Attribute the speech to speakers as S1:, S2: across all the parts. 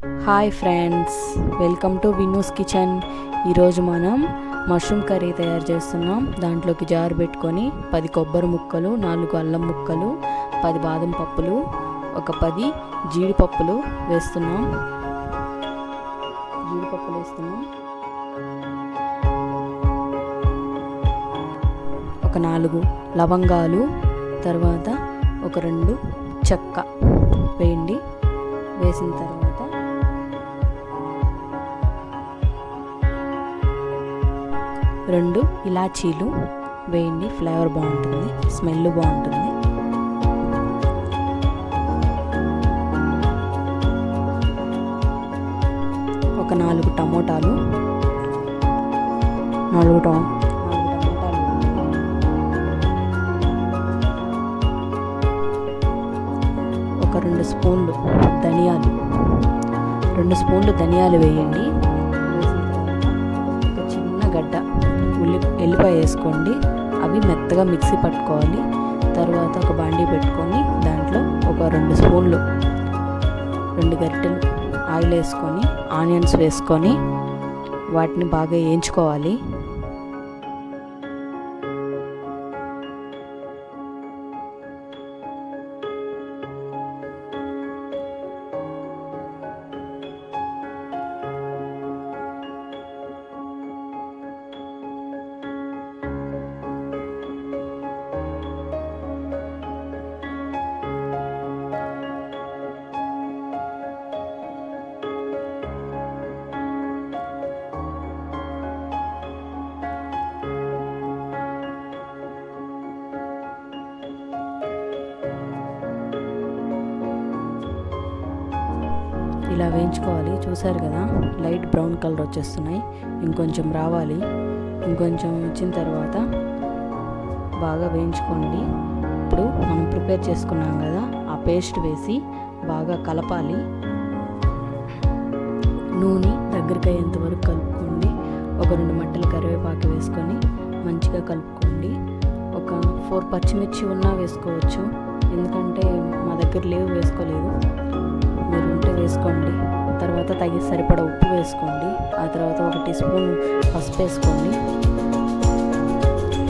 S1: Hi friends, welcome to వినూస్ kitchen. ఈరోజు మనం mushroom curry తయారు చేస్తున్నాం. దాంట్లోకి జారు పెట్టుకొని 10 కొబ్బరి ముక్కలు, 4 అల్లం ముక్కలు, 10 బాదం పప్పులు, ఒక 10 జీడిపప్పులు వేస్తున్నాం. ఒక 4 లవంగాలు, తర్వాత ఒక 2 చెక్క వేయండి. వేసిన తర్వాత 2 ఇలాచీలు వేయండి. ఫ్లేవర్ బాగుంటుంది, స్మెల్ బాగుంటుంది. ఒక 4 టమోటాలు, ఒక 2 స్పూన్లు ధనియాలు, 2 స్పూన్లు ధనియాలు వేయండి. ఒక చిన్న గడ్డ ఎల్లిపాయ వేసుకోండి. అవి మెత్తగా మిక్సీ పట్టుకోవాలి. తర్వాత ఒక బాండీ పెట్టుకొని దాంట్లో ఒక 2 స్పూన్లు 2 గరిటెలు ఆయిల్ వేసుకొని ఆనియన్స్ వేసుకొని వాటిని బాగా వేయించుకోవాలి. ఇలా వేయించుకోవాలి. చూసారు కదా, లైట్ బ్రౌన్ కలర్ వచ్చేస్తున్నాయి. ఇంకొంచెం రావాలి. ఇంకొంచెం వచ్చిన తర్వాత బాగా వేయించుకోండి. ఇప్పుడు మనం ప్రిపేర్ చేసుకున్నాం కదా, ఆ పేస్ట్ వేసి బాగా కలపాలి. నూనె దగ్గరికి అయ్యేంత వరకు కలుపుకోండి. ఒక 2 మట్టలు కరివేపాకు వేసుకొని మంచిగా కలుపుకోండి. ఒక 4 పచ్చిమిర్చి ఉన్నా వేసుకోవచ్చు, ఎందుకంటే మా దగ్గర లేవు, వేసుకోలేదు. మీరు ఉంటే వేసుకోండి. తర్వాత సరిపడా ఉప్పు వేసుకోండి. ఆ తర్వాత 1 టీ స్పూన్ పసుపు వేసుకోండి.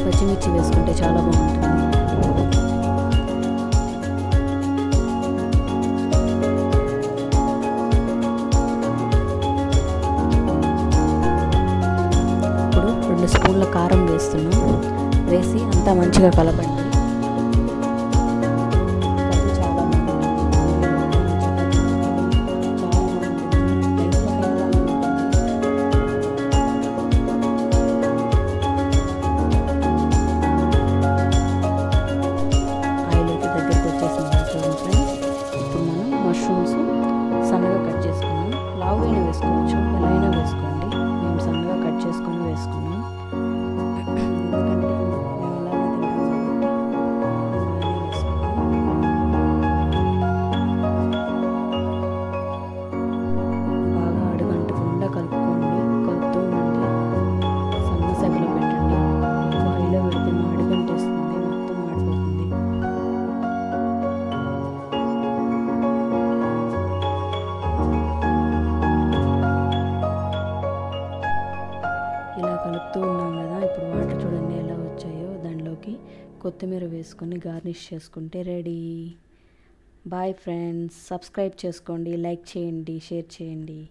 S1: పచ్చిమిర్చి వేసుకుంటే చాలా బాగుంటుంది. ఇప్పుడు 2 స్పూన్ల కారం వేస్తున్నాం. వేసి అంతా మంచిగా కలపండి. మష్రూమ్స్ సన్నగా కట్ చేసుకున్నాం. లావుగా వేసుకోవచ్చు, ఎలా అయినా వేసుకోండి. మేము సన్నగా కట్ చేసుకొని వేసుకున్నాం. ఎందుకంటే మేము అలానే తింటాం బాగా అడుగంటకుండా కలుపుకోండి. కలుపుతూ ఉండండి. సన్న సెగలో పెట్టండి. హైలో పెడితే అడుగంటేస్తుంది, మొత్తం మాడిపోతుంది. ఇలా కలుపుతూ ఉన్నాం కదా. ఇప్పుడు వాటర్ చూడండి ఎలా వచ్చాయో. దానిలోకి కొత్తిమీర వేసుకొని గార్నిష్ చేసుకుంటే రెడీ. బాయ్ ఫ్రెండ్స్, సబ్స్క్రైబ్ చేసుకోండి, లైక్ చేయండి, షేర్ చేయండి.